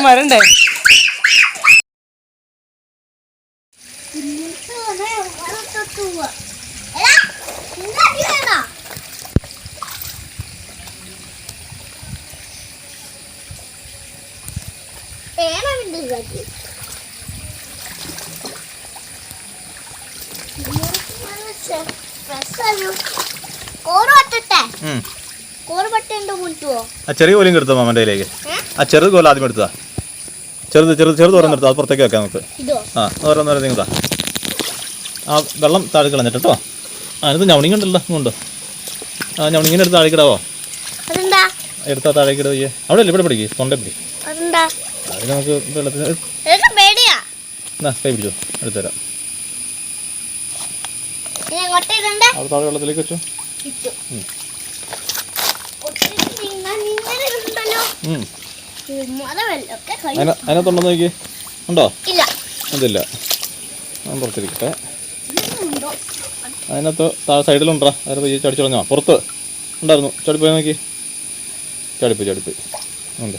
വരണ്ടേ? ചെറിയ കോലും എടുത്തോ മാമൻ്റെ കയ്യിലേക്ക്. ആ ചെറു കോല ആദ്യം എടുത്താ. ചെറുത് ഓരോന്നെടുത്താ. അത് പുറത്തേക്ക് വെക്കാം നമുക്ക്. ആ ഓരോന്നോരോ നിങ്ങതാ. ആ വെള്ളം താഴെ കളഞ്ഞിട്ട് കേട്ടോ. ആ ഇത് ഞവണിങ്ങണ്ടല്ലോ ഇങ്ങോട്ട്. ആ ഞവണിങ്ങനെ എടുത്ത് താഴേക്കിടാവോ? എടുത്താ താഴേക്കിട ചെയ്യേ. അവിടെ അല്ലേ ഇവിടെ പിടിക്കേ തൊണ്ട പിടി. അത് നമുക്ക് വെള്ളത്തിന് കൈ പിടിച്ചോ. എടുത്തുതരാം. അവിടെ താഴെ വെള്ളത്തിലേക്ക് വെച്ചോ. അതിനകത്തുണ്ടോ നോക്കി. ഉണ്ടോ? അതില്ല. ഞാൻ പുറത്തിരിക്കട്ടെ. അതിനകത്ത് താഴെ സൈഡിലുണ്ടാ. അതിന് പയ്യെ ചടിച്ചുളഞ്ഞോ. പുറത്ത് ഉണ്ടായിരുന്നു. ചടിപ്പോയി നോക്കി. ചടിപ്പോയി ഉണ്ട്.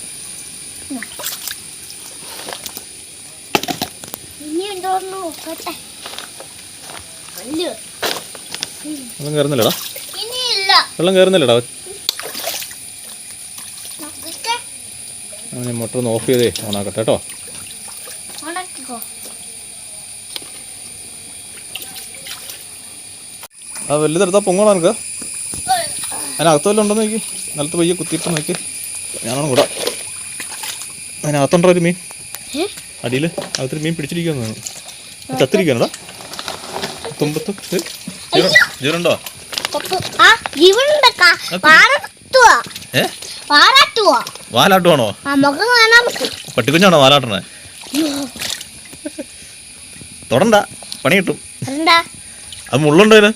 വെള്ളം കയറുന്നില്ലടാ. ഞാൻ മോട്ടർ ഒന്ന് ഓഫ് ചെയ്തേ ഓണാക്കട്ടെ കേട്ടോ. ആ വലുതെടുത്താൽ പൊങ്ങോളാം എനിക്ക്. അതിനകത്ത് വല്ലതും ഉണ്ടോ നോക്കി. നിലത്ത് പയ്യെ കുത്തിയിട്ട് നോക്കി. ഞാനാണ് കൂടാ. അതിനകത്തുണ്ടോ ഒരു മീൻ? അടിയിൽ അകത്തൊരു മീൻ പിടിച്ചിരിക്കുന്നു. ചത്തിരിക്കാനോടാ. തുമ്പത്ത് ജീവനുണ്ടോ? വാലാട്ടുവാണോ? പട്ടിക്കുഞ്ഞാണോ വാലാട്ടണേ? തൊടണ്ട, പണി കിട്ടും. അത് മുള്ളുണ്ടോ ഇതിന്?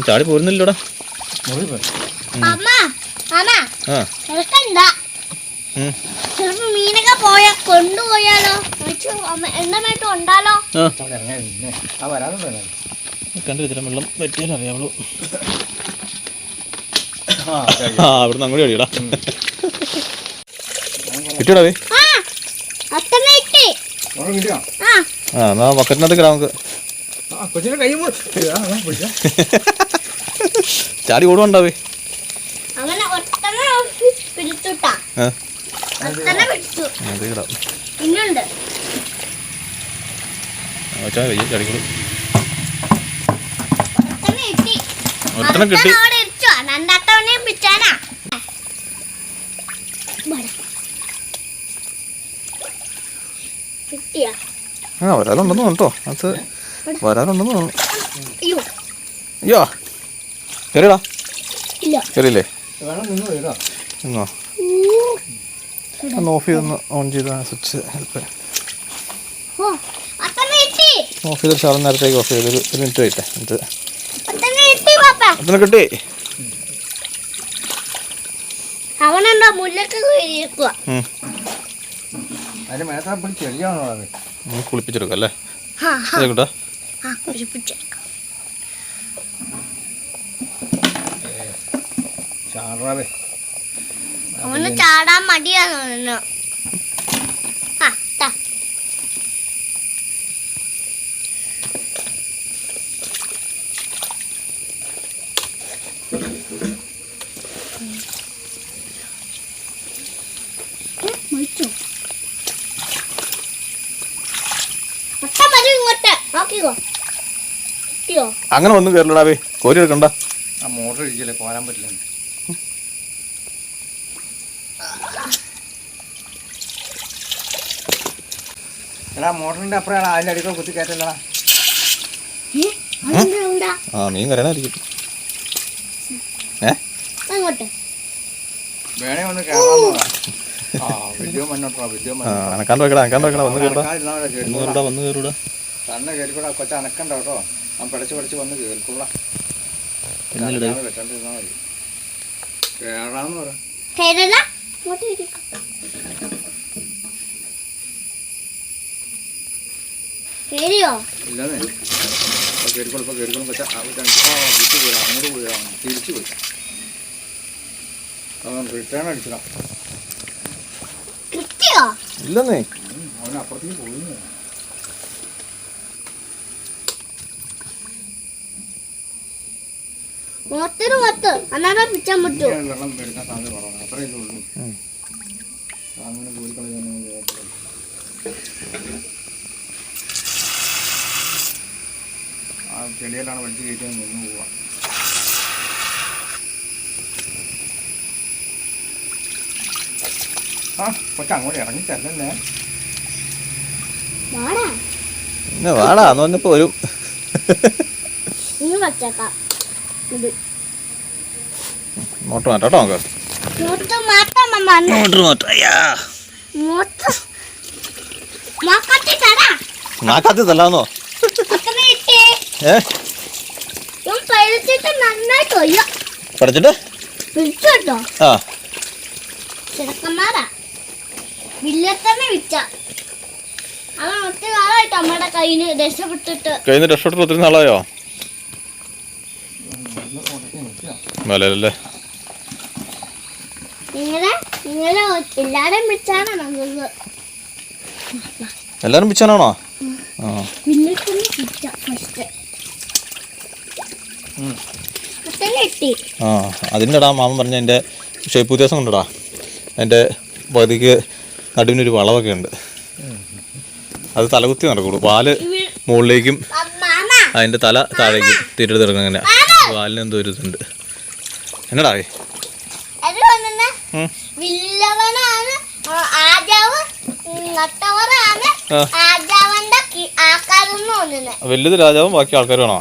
ചാടി പോരുന്നില്ലടാ. മീനൊക്കെ പോയാ കൊണ്ടുപോയാലോ? എന്തായിട്ട് ഉണ്ടാലോ? കണ്ടില്ല വെള്ളം പറ്റിയാലും അറിയാവുള്ളൂ. ആ അവിടുന്ന് അങ്ങോട്ട് അടിയടാ. കിട്ടിയടാ. ആ എന്നാ ബക്കറ്റിനകത്ത് കിടാ നമുക്ക്. ചാടി ഓടുണ്ടാവേ. ചാടിക്കോളൂ. ഒരെണ്ണം കിട്ടി. ആ വരാലുണ്ടെന്ന് തോന്നുട്ടോ. അത് വരാലുണ്ടെന്ന് തോന്നുന്നു. അയ്യോ ചെറിയടാ. ചെറിയില്ലേ? എന്നോ ഒന്ന് ഓഫ് ചെയ്തൊന്ന് ഓൺ ചെയ്ത സ്വിച്ച് ഹെൽപ്പ് ഓഫ് ചെയ്തൊരു ശകലം നേരത്തേക്ക് ഓഫ് ചെയ്തൊരു മിനിറ്റ് ആയിട്ടെ. എന്നിട്ട് കിട്ടി. കുളിപ്പിച്ചെടുക്കാം അല്ലേ? കേട്ടോ അവന് ചാടാൻ മടിയാണോ? അങ്ങനെ ഒന്നും കയറില്ലടാവേ. കോരി എടുക്കണ്ട. ആ മോട്ടർ ഇരിക്കല്ലേ, പോരാൻ പറ്റില്ല. എടാ മോട്ടറിന്റെ അപ്പുറം അതിന്റെ അടിക്കോ കുത്തി കയറ്റല്ലടാ. ആ മീൻ കരയാനായിരിക്കും. വേണേ ഒന്ന് കയറാൻ. വലിയ മണ്ണോട്ടാ, വലിയ അനക്കാണ്ട് വെക്കടാ. വന്ന് കയറൂടാ. തന്നെ കയറിക്കൂടാ. കൊച്ച അനക്കണ്ട കേട്ടോ. ഞാൻ പഠിച്ച് വന്ന് കേൾക്കൂടാ. വെട്ടോണ്ടിരുന്നാ മതി. കേറാന്ന് പറ. കേറിയോ? ഇല്ലാതെ കേറിക്കോളും കൊച്ച വിട്ടു പോരാ അങ്ങോട്ട് പോയാ തിരിച്ചു പോയി റിട്ടേൺ അടിച്ചതാ കിട്ടിയോ? ഇല്ലെന്നേ. അവന് അപ്പുറത്തേക്ക് പോയി മൊത്ത് അന്നാ പിച്ചാൻ പറ്റൂ. വെള്ളം എടുക്കാൻ സാധ്യത കുറവാണ് അത്രയേ ഉള്ളൂ അങ്ങനെ കോഴിക്കളയൊന്നും ആ ചെടിയിലാണ് വലിച്ചു കയറ്റി നിന്ന് പോവാ. ആ കൊച്ച അങ്ങോട്ട് ഇറങ്ങി ചെല്ലല്ലേ വാടാ പിന്നെ വാടാ എന്ന് പറഞ്ഞപ്പോ വരും. ഇനി വച്ചേക്കാം. ഇത് മോട്ടർ മാറ്റാം കേട്ടോ നമുക്ക്. മൊത്തം മാറ്റാം മമ്മ. മോട്ടർ മാറ്റാം. മൊത്തം മാക്കാത്തിട്ടാ നാക്കാത്തതല്ലാന്നോ? അത്ര കിട്ടി. പഴുത്തിട്ട് നന്നായിട്ട് കൊയ്യ പഠിച്ചിട്ട് വിളിച്ചോ. ആ ചെറുക്കന്മാരാ വില്ലത്തന്നെ വിച്ച. അവൻ ഒത്തിരി നാളായിട്ട് അമ്മയുടെ കയ്യിന് രക്ഷപ്പെട്ടിട്ട്. കഴിഞ്ഞ രക്ഷപ്പെട്ടിട്ട് ഒത്തിരി നാളായോ? മലല്ലേ ഇങ്ങനെ ഇങ്ങനെ എല്ലാരും വിളിച്ചാണ് നല്ലത്. എല്ലാരും പിച്ചാനാണോ? ആ വില്ലത്തന്നെ വിച്ച ഫസ്റ്റ് കിട്ടി. ആ അതിൻ്റെ ഇടാ മാമൻ പറഞ്ഞ എൻ്റെ ഷേപ്പ് വ്യത്യാസം കൊണ്ടിടാ. എൻ്റെ പകുതിക്ക് നടുവിനൊരു വളവൊക്കെ ഉണ്ട്. അത് തലകുത്തി നടക്കുള്ളൂ. പാല് മുകളിലേക്കും അതിൻ്റെ തല താഴേക്ക് തിരിച്ചെടുക്കണം. അങ്ങനെ പാലിന് എന്തോ ഒരു ഇതുണ്ട്. എന്നടാ വില്ലവനാണ് ആജാവ് നട്ടവരാണ് ആജാവന്റെ ആൾക്കാരെന്ന് തോന്നുന്നത്. വലുത് രാജാവും ബാക്കി ആൾക്കാരാണോ?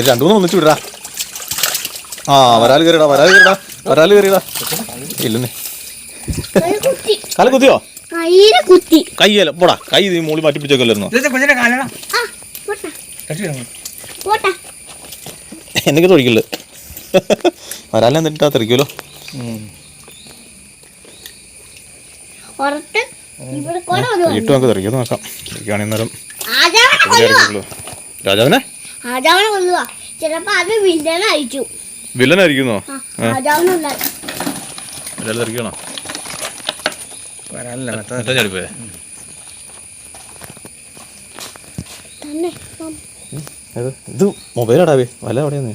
രണ്ടു മൂന്ന് ഒന്നിച്ചു വിടടാ. ആ വരാല് കയറിടാ വരാല് കയറിടാ. ഇല്ലെന്നേ കാല കുത്തിയോ? കയ്യല്ല പോടാ. കൈ നീ മൂളി മാറ്റി പിടിച്ചേക്കല്ലായിരുന്നോ? എന്നൊക്കെ തൊഴിക്കല് വരാലെ എന്നിട്ടാ തെറിക്കുമല്ലോ. ഇട്ട് നമുക്ക് തെറിക്കുന്നു നോക്കാം. തെറിക്കുകയാണെന്നേരം രാജാവിനെ വില്ലനായിരിക്കുന്നോ? വരാലെ തെറിക്കണോ? ചാടിപ്പോയെ ഇത് മൊബൈലാടാവേ വല എവിടെയാന്ന്?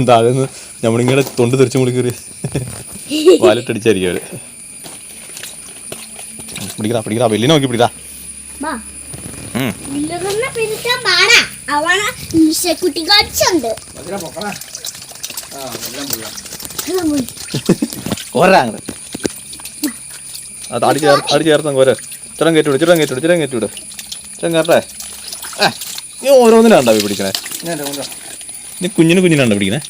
താഴെ നിന്ന് നമ്മളിങ്ങനെ തൊണ്ട് തെറിച്ച് മുളി കയറി വാലിട്ടടിച്ചായിരിക്കും അവര്. പിടിക്കടാ വെല്ലിനെ നോക്കി പിടിക്കടാ. അത് അടി ചേർത്ത് ഓരോ ചിറം കയറ്റിവിട് കയറട്ടെ. നീ ഓരോന്നിനാണ്ടാ പിടിക്കണേ. നീ കുഞ്ഞിനാണ്ടാ പിടിക്കണേ.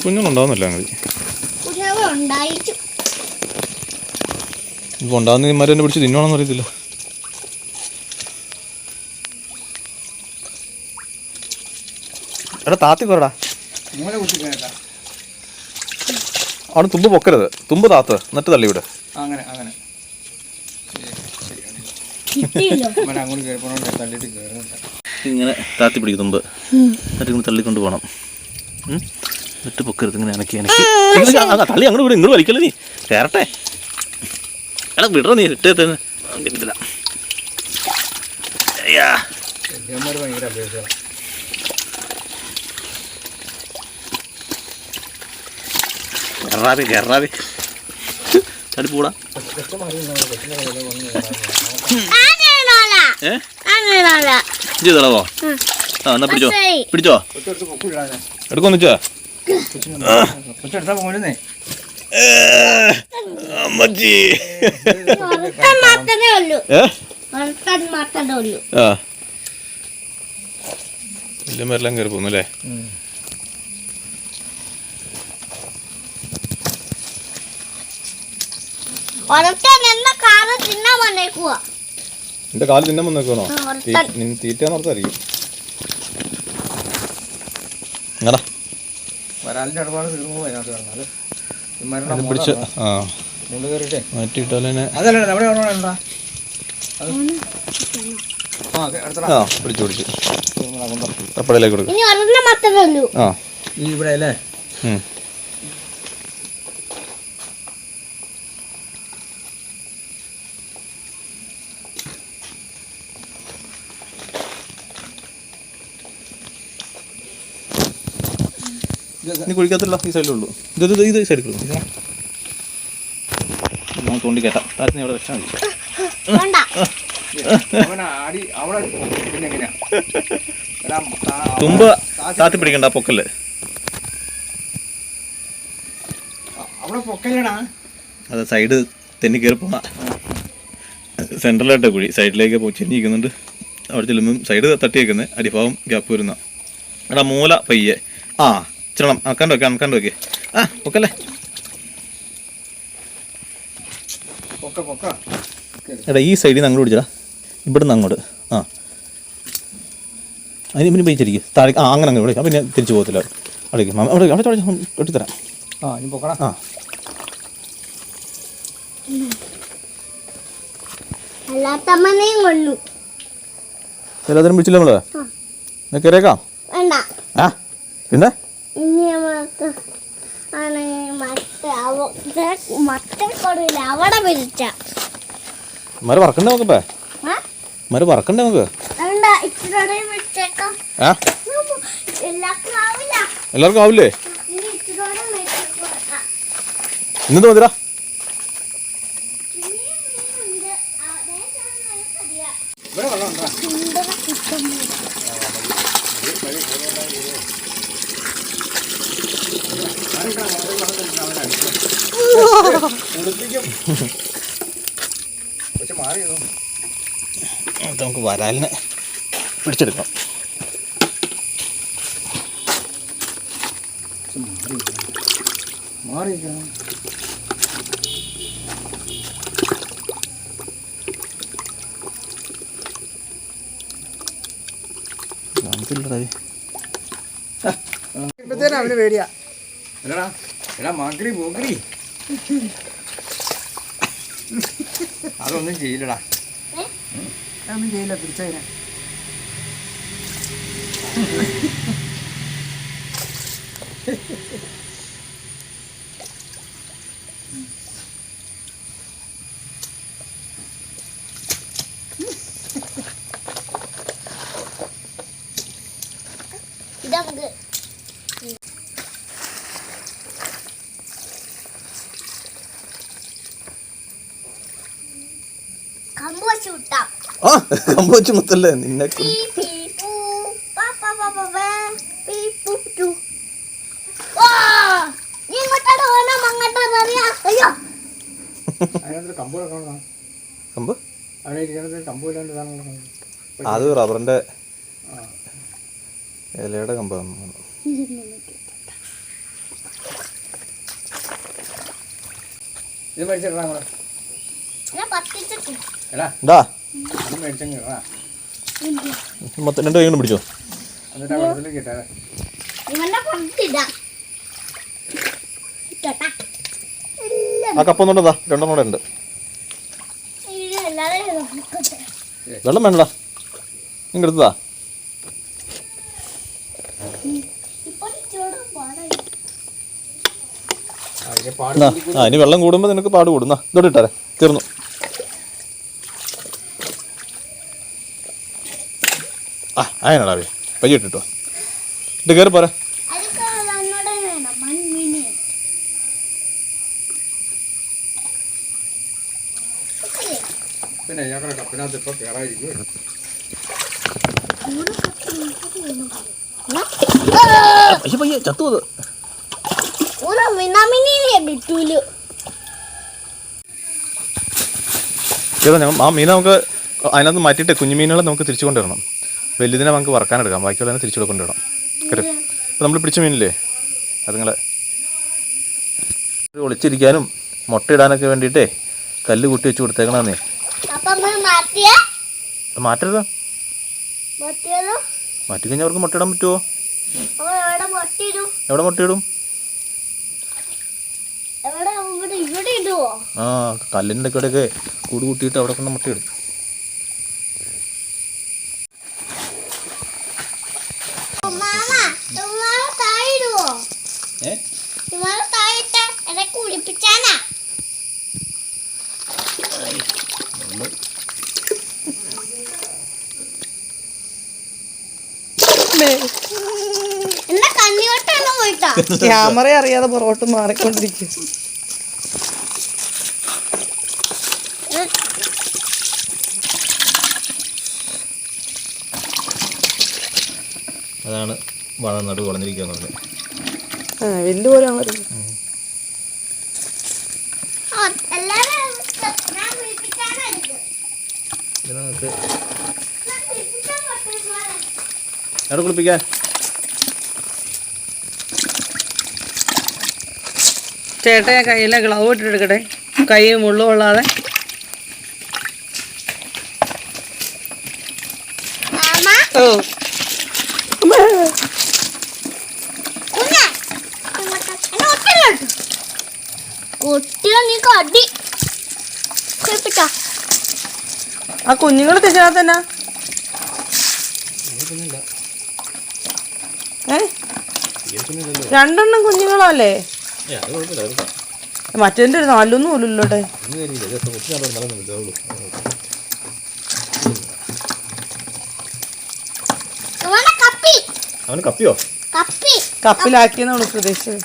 കുഞ്ഞുങ്ങളുണ്ടാവുന്നില്ല അങ്ങനെ ഇപ്പൊ ഉണ്ടാവുന്ന ഇമാരെ എന്നെ പിടിച്ച് തിന്നോണെന്ന് അറിയത്തില്ല. എടാ താത്തി കുറടാ. അവിടെ തുമ്പ് പൊക്കരുത്. തുമ്പ് താത്ത് എന്നിട്ട് തള്ളിവിട്. ഇങ്ങനെ താത്തി പിടിക്കും തുമ്പ്. എന്നിട്ട് ഇങ്ങനെ തള്ളിക്കൊണ്ട് പോകണം. എന്നിട്ട് പൊക്കരുത്. ഇങ്ങനെ ഇണക്കി തള്ളി അങ്ങോട്ട് വിടും. ഇങ്ങോട്ട് വലിക്കല്ലേ നീ. കയറട്ടെ. എടാ വിടറ നീ ഇട്ടേന്ന് കിട്ടില്ല. കയറാവേ ചടി പോടാ. ചെയ്തളവോ? ആ എന്നാ പിടിച്ചോ എടുക്കൊന്നിച്ചോ. അമ്മച്ചി എല്ലാം കയറി പോന്നു അല്ലേ? കാറ് തിന്നാൻ വന്നേക്കുവാ. എന്റെ കാല് തിന്നാൻ വന്നേക്കണോ? ഒരുത്തൻ. തീറ്റാന്ന് ഓർത്തായിരിക്കും. എങ്ങടാ വരാലിന്റെ അടുപ്പാണ് തീർന്നു പോകും അതിനകത്ത് കിടന്നാൽ പിടിച്ച് ആ മുണ്ട് കയറിയിട്ടേ മാറ്റിയിട്ടാലെ അതല്ല നമ്മുടെ വേണ്ട ആ പിടിച്ചു അപ്പടയിലേക്ക് കൊടുക്കും. ഇനി ഒരെണ്ണം മാത്രമേ ഉള്ളൂ. ആ ഈ ഇവിടെ അല്ലേ ഇനി കുഴിക്കത്തില്ല, ഈ സൈഡിലുള്ളൂ. ഇത് സൈഡിൽ കൊടുക്കും. നമുക്ക് തോണ്ടി കയറ്റാം. താരത്തിന് അവിടെ വെച്ചാൽ മതി. വേണ്ട. ആടി അവിടെ പിന്നെ എങ്ങനെയാ തുമ്പ് താത്തി പിടിക്കണ്ട, പൊക്കല്ലേ അവിടെ പൊക്കല്ലടാ. അത് സൈഡ് തെന്നി കയറി പോണ സെൻട്രലായിട്ടാണ് കുഴി. സൈഡിലേക്ക് ചെന്നിരിക്കുന്നുണ്ട്. അവിടെ ചെല്ലുമ്പം സൈഡ് തട്ടി വയ്ക്കുന്നത്, അടിഭാഗം ഗ്യാപ്പ് വരുന്ന. എടാ മൂല പയ്യെ ആ ചിരണം അണക്കാണ്ട് വെക്കേ. ആ പൊക്കല്ലേ. എടാ ഈ സൈഡിൽ നിന്ന് അങ്ങോട്ട് പിടിച്ചടാ, ഇവിടെ നിന്ന് അങ്ങോട്ട്. ആ അതിന് പിന്നെ പയിച്ചിരിക്കും താഴെ. ആ അങ്ങനെ അങ്ങ് വിളിക്കാം, പിന്നെ തിരിച്ചു പോകത്തില്ല. അവിടേക്ക് അവിടെ അവിടെ കെട്ടിത്തരാം. ആ ഇനി പൊക്കണം. ആ അല്ലാത്തമ്മനെയും കൊള്ളു. എല്ലാത്തിനും പിടിച്ചില്ല നമ്മള് കയറിയേക്കാം. വേണ്ട. ആ പിന്നെ ഇനി നമുക്ക് മറ്റേ കൊടുവില്ല അവിടെ പിരിച്ച മര വറക്കണ്ടേ നമുക്കിപ്പേ? മര വറക്കണ്ടേ നമുക്ക്? വേണ്ട, ഇച്ചിരി പിടിച്ചേക്കാം. ആ എല്ലാവർക്കും ആവില്ലേ? ഇന്നത്തെ മതിരാ. ഇവിടെ വെള്ളം ഉണ്ടോ? പക്ഷെ മാറിയോ നമുക്ക് വരാലിനെ പിടിച്ചെടുക്കാം. മാറിയിരിക്കണം. ഇപ്പത്തേനും അവന് പേടിയാ. എടാ എടാ മകരി പോകരി അതൊന്നും ചെയ്യില്ലടാ. അതൊന്നും ചെയ്യില്ല. പിടിച്ചതിനെ ഇതങ്ങ് കമ്പ് വെച്ച് വിട്ടാം. ആ കമ്പ് വെച്ച് മുത്തല്ലേ നിന്നെ. അതിനകത്ത് കമ്പ് കിടക്കണം. കമ്പ് അവിടെ ഇരിക്കണത് കമ്പ് ഇല്ലാണ്ട് സാധനം. അത് റബ്ബറിന്റെ ഇലയുടെ കമ്പാണ്. ഇത് മേടിച്ചിട്ടാ കൂടെ. എടാ ഇത് മേടിച്ചങ്ങ് ഇടാ. രണ്ട് കൈ കൊണ്ട് പിടിച്ചോ. എന്നിട്ട് ആ വെള്ളത്തിലേക്ക് ഇട്ടാ. ആ കപ്പൊന്നുണ്ടോ? രണ്ടെണ്ണം കൂടെ ഉണ്ട്. വെള്ളം വേണ്ടടാ, നിങ്ങൾ എടുത്തതാ. ആ ഇനി വെള്ളം കൂടുമ്പോൾ നിനക്ക് പാട് കൂടുന്ന. ഇതോടെ ഇട്ടാരെ തീർന്നു. ആ അതിനാടാ പയ്യ ഇട്ടിട്ടോ. ഇത് കയറി പോരാ. പിന്നെ ഞങ്ങളുടെ കപ്പിനകത്ത് ഇപ്പൊ കയറായിരിക്കും. പയ്യ ചത്തു. അത് ആ മീൻ നമുക്ക് അതിനകത്ത് മാറ്റിയിട്ട് കുഞ്ഞു മീനുകളെ നമുക്ക് തിരിച്ചു കൊണ്ടുവരണം. വലുതിനെ നമുക്ക് വറക്കാനെടുക്കാം, ബാക്കിയുള്ളതിനെ തിരിച്ചു കൊണ്ടുവിടാം. കയറി ഇപ്പം നമ്മൾ പിടിച്ച മീനില്ലേ അതുങ്ങളെ ഒളിച്ചിരിക്കാനും മുട്ടയിടാനൊക്കെ വേണ്ടിയിട്ടേ കല്ല് കൂട്ടി വെച്ച് കൊടുത്തേക്കണേ. മാറ്റരുത്. മാറ്റിക്കഴിഞ്ഞാൽ അവർക്ക് മുട്ടയിടാൻ പറ്റുമോ? എവിടെ മുട്ടയിടും? ആ കല്ലിൻ്റെ ഇടയ്ക്കൊക്കെ കൂട് കൂട്ടിയിട്ട് അവിടെ കൊണ്ട് മുട്ടയിടും. ക്യാമറ അറിയാതെ പുറകോട്ട് മാറിക്കൊണ്ടിരിക്കും. അതാണ് വാഴ നടു വളഞ്ഞിരിക്കുന്നത്. വലിയ പോലെയാണ്. നമുക്ക് എവിടെ കുളിപ്പിക്കാൻ? ചേട്ടാ കയ്യിലെ ഗ്ലൗ ഇട്ടെടുക്കട്ടെ, കൈ മുള്ളു കൊള്ളാതെ. ഓ ആ കുഞ്ഞുങ്ങൾ തിരിച്ചാൽ തന്നെ രണ്ടെണ്ണം കുഞ്ഞുങ്ങളോ അല്ലേ? മറ്റേന്റെ ഒരു നാലൊന്നും പോലുള്ളോട്ടെ. അവന് കപ്പിയോ? കപ്പിലാക്കിയെന്നാണ് പ്രതീക്ഷിച്ചത്.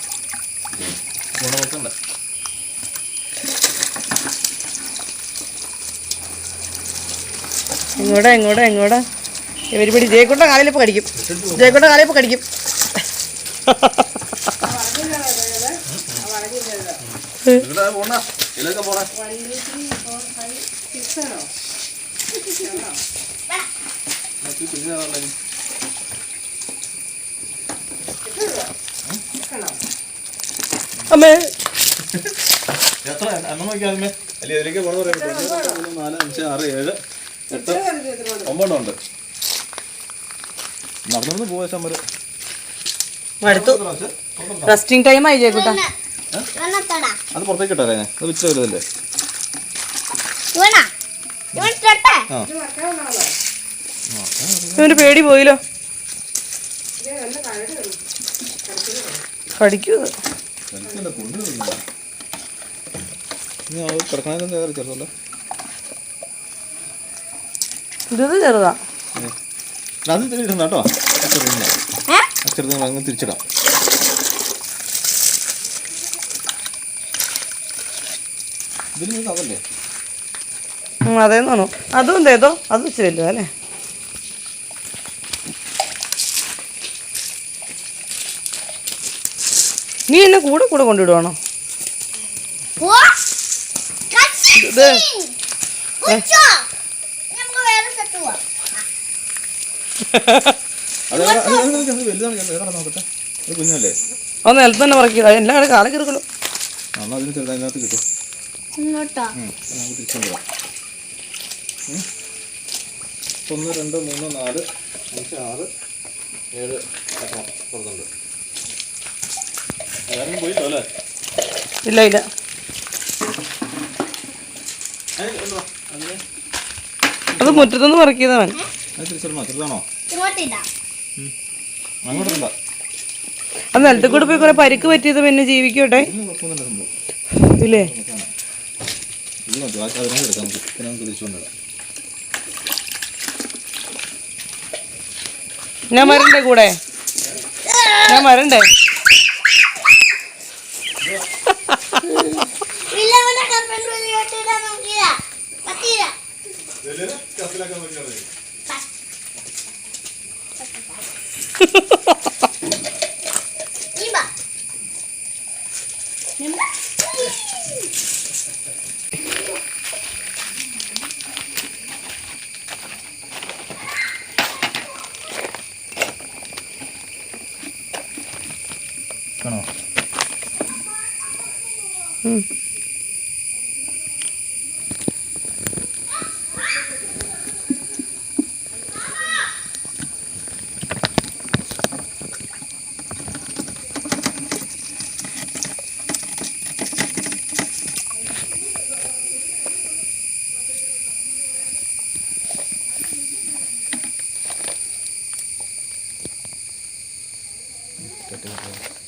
എങ്ങോട്ടാ ഇവര് പിടി. ജയക്കുട്ട കാലിലിപ്പോൾ കടിക്കും. അമ്മേ എത്ര എണ്ണം നോക്കിയാൽ അല്ലെ ഇതിലേക്ക് പോണെന്ന് പറയുമ്പോൾ 4, 5, 6, 7, 8, 9 ഉണ്ട്. നടന്നു പോയ സമരം അടുത്തു. റെസ്റ്റിംഗ് ടൈം ആയി ജയക്കുട്ട. അത് പുറത്തേക്ക് ഇട്ടേ. അത് വിച്ച വരുന്നല്ലേ? ഇവന് പേടി പോയില്ലോ. കടിക്കൂ. ഇത് ചെറുതാ. അത് തിരിച്ചിടണം കേട്ടോ. ചെറുത് അങ്ങ് തിരിച്ചിടാം. ഇതിന് അതല്ലേ? അതേന്ന് തോന്നു. അതും എന്തേതോ അത് വെച്ച് വല്ലോ അല്ലേ? നീ എന്നെ കൂടെ കൊണ്ടുവിടുവാണോ? കുഞ്ഞല്ലേ? അത് നിലത്ത് തന്നെ പറക്കിയതാ. എല്ലാവരും കാലം ചെറുക്കല്ലോ. എന്നാൽ അതിന് ചെറുതായിട്ട് കിട്ടും. നമുക്ക് തിരിച്ചുകൊണ്ടുപോകാം. 1, 2, 3, 4, 5, 6, 7 പുറത്തുണ്ട്. എല്ലാവരും പോയിട്ടോ അല്ലേ? ഇല്ല. അത് മുറ്റത്തുനിന്ന് പറക്കിയതവൻ. തിരിച്ചിടണോ? ചെറുതാണോ? അങ്ങോട്ടില്ല. അത് നിലത്ത് കൂടെ പോയി കുറെ പരിക്ക് പറ്റിയത് പിന്നെ ജീവിക്കോട്ടെ ഇല്ലേ? ഞാൻ വരണ്ടേ കൂടെ? കട്ട് ചെയ്ത്